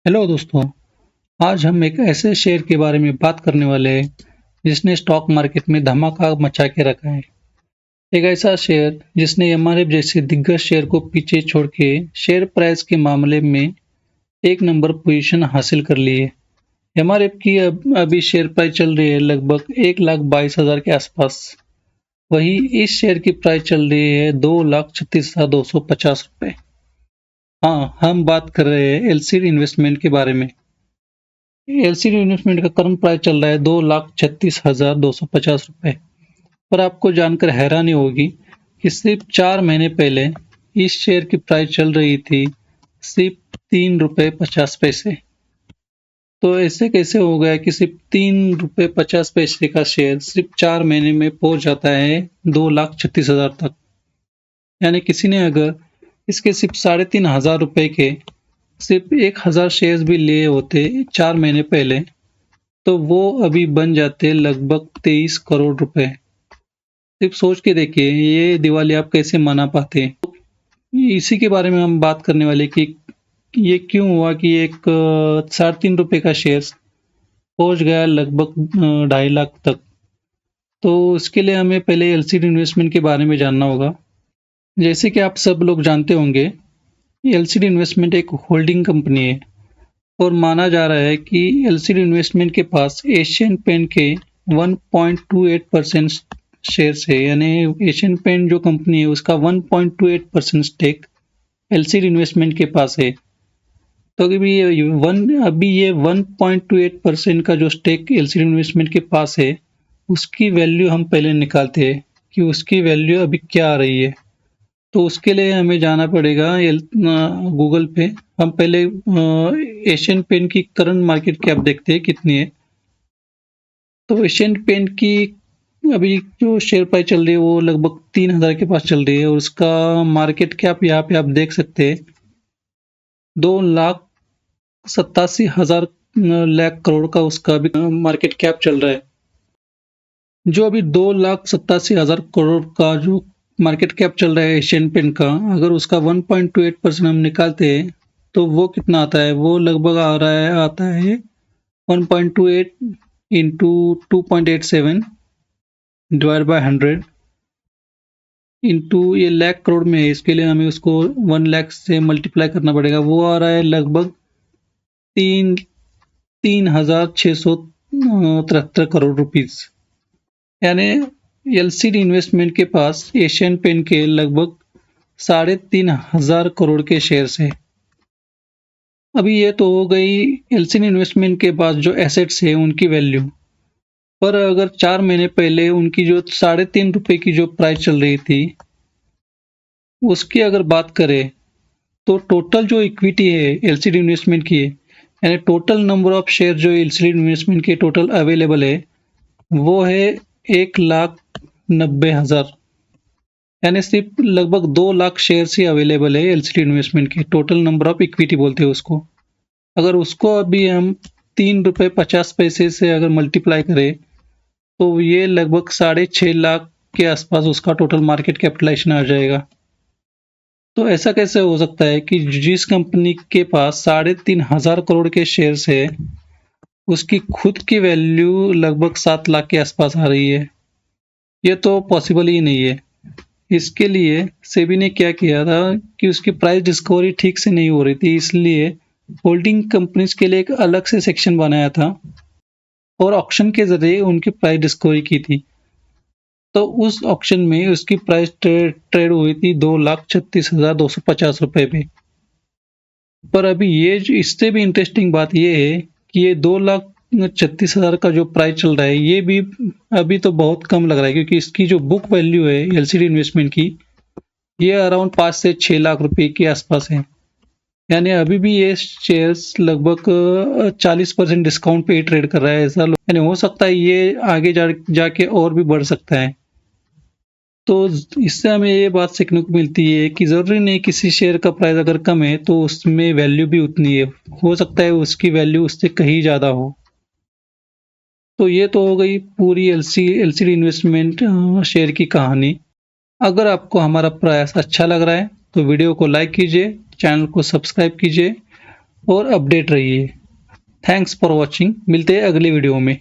Hello दोस्तों, आज हम एक ऐसे शेयर के बारे में बात करने वाले हैं जिसने स्टॉक मार्केट में धमाका मचा के रखा है। एक ऐसा शेयर जिसने एमआरएफ जैसे दिग्गज शेयर को पीछे छोड़ के शेयर प्राइस के मामले में एक नंबर पोजीशन हासिल कर ली है। एमआरएफ की अभी शेयर प्राइस चल रही है लगभग 1,22,000 के आसपास। वही इस शेयर की प्राइस चल रही है 2,36,250 रुपए। हाँ, हम बात कर रहे हैं एलसीडी इन्वेस्टमेंट के बारे में। एलसीडी इन्वेस्टमेंट का करंट प्राइस चल रहा है 2,36,250 रुपए। पर आपको जानकर हैरानी होगी कि सिर्फ 4 महीने पहले इस शेयर की प्राइस चल रही थी सिर्फ 3 रुपए 50 पैसे। तो ऐसे कैसे हो गया कि सिर्फ 3 रुपए 50 पैसे का शेयर सिर्फ 4 महीने में पहुंच जाता है 2,36,000 तक। यानी किसी ने अगर इसके सिर्फ 3,500 रुपए के सिर्फ 1,000 शेयर्स भी लिए होते 4 महीने पहले, तो वो अभी बन जाते लगभग 23 करोड़ रुपए। सिर्फ सोच के देखिए ये दिवाली आप कैसे मना पाते हैं। इसी के बारे में हम बात करने वाले कि ये क्यों हुआ कि एक 3.5 रुपए का शेयर पहुंच गया लगभग 2.5 लाख तक। तो इसके लिए हमें पहले एलसीडी इन्वेस्टमेंट के बारे में जानना होगा। जैसे कि आप सब लोग जानते होंगे, एलसीडी इन्वेस्टमेंट एक होल्डिंग कंपनी है और माना जा रहा है कि एलसीडी इन्वेस्टमेंट के पास एशियन पेंट के 1.28% शेयर्स है। यानी एशियन पेंट जो कंपनी है उसका 1.28% स्टेक एलसीडी इन्वेस्टमेंट के पास है। तो अभी ये 1.28% का जो स्टेक एलसीडी इन्वेस्टमेंट के पास है उसकी वैल्यू हम पहले निकालते हैं कि उसकी वैल्यू अभी क्या आ रही है। तो उसके लिए हमें जाना पड़ेगा गूगल पे। हम पहले एशियन पेंट की करंट मार्केट कैप देखते हैं कितनी है। तो एशियन पेंट की अभी जो शेयर प्राइस चल रही है वो लगभग 3,000 के पास चल रही है और उसका मार्केट कैप यहाँ पे आप देख सकते हैं 2,87,000 लाख करोड़ का उसका अभी मार्केट कैप चल रहा है। जो अभी 2,87,000 करोड़ का जो मार्केट कैप चल रहा है एशियन पेंट का, अगर उसका 1.28% हम निकालते हैं तो वो कितना आता है, वो लगभग आता है 1.28 इंटू 2.87 डिवाइड बाय 100 इंटू ये लाख करोड़ में है। इसके लिए हमें उसको 1 लाख से मल्टीप्लाई करना पड़ेगा। वो आ रहा है लगभग 3,673 करोड़ रुपीज। यानी एलसीडी इन्वेस्टमेंट के पास एशियन पेंट के लगभग 3,500 करोड़ के शेयर्स है। अभी ये तो हो गई एलसीडी इन्वेस्टमेंट के पास जो एसेट्स है उनकी वैल्यू। पर अगर 4 महीने पहले उनकी जो 3.5 रुपए की जो प्राइस चल रही थी उसकी अगर बात करें तो टोटल जो इक्विटी है एलसीडी इन्वेस्टमेंट की है, यानी टोटल नंबर ऑफ शेयर जो एलसीडी इन्वेस्टमेंट के टोटल अवेलेबल है वो है 1,90,000। यानी सिर्फ लगभग 2 लाख शेयर ही अवेलेबल है एलसीडी इन्वेस्टमेंट के। टोटल नंबर ऑफ इक्विटी बोलते हैं उसको। अगर उसको अभी हम 3 रुपए 50 पैसे से अगर मल्टीप्लाई करें तो ये लगभग 6.5 लाख के आसपास उसका टोटल मार्केट कैपिटलाइजेशन आ जाएगा। तो ऐसा कैसे हो सकता है कि जिस कंपनी के पास 3,500 करोड़ के शेयर्स है उसकी खुद की वैल्यू लगभग 7 लाख के आसपास आ रही है। ये तो पॉसिबल ही नहीं है। इसके लिए सेबी ने क्या किया था कि उसकी प्राइस डिस्कवरी ठीक से नहीं हो रही थी, इसलिए होल्डिंग कंपनीज के लिए एक अलग से सेक्शन बनाया था और ऑक्शन के जरिए उनकी प्राइस डिस्कवरी की थी। तो उस ऑक्शन में उसकी प्राइस ट्रेड हुई थी 2,36,250 रुपए पे। पर अभी ये इससे भी इंटरेस्टिंग बात ये है कि ये 2,36,000 का जो प्राइस चल रहा है ये भी अभी तो बहुत कम लग रहा है, क्योंकि इसकी जो बुक वैल्यू है एलसीडी इन्वेस्टमेंट की ये अराउंड 5 से 6 लाख रुपए के आसपास है। यानी अभी भी ये शेयर्स लगभग 40% डिस्काउंट पे ही ट्रेड कर रहा है। यानी हो सकता है ये आगे जाके और भी बढ़ सकता है। तो इससे हमें ये बात सीखने को मिलती है कि ज़रूरी नहीं किसी शेयर का प्राइस अगर कम है तो उसमें वैल्यू भी उतनी है। हो सकता है उसकी वैल्यू उससे कहीं ज़्यादा हो। तो ये तो हो गई पूरी एलसीडी इन्वेस्टमेंट शेयर की कहानी। अगर आपको हमारा प्रयास अच्छा लग रहा है तो वीडियो को लाइक कीजिए, चैनल को सब्सक्राइब कीजिए और अपडेट रहिए। Thanks for watching. मिलते हैं अगली वीडियो में।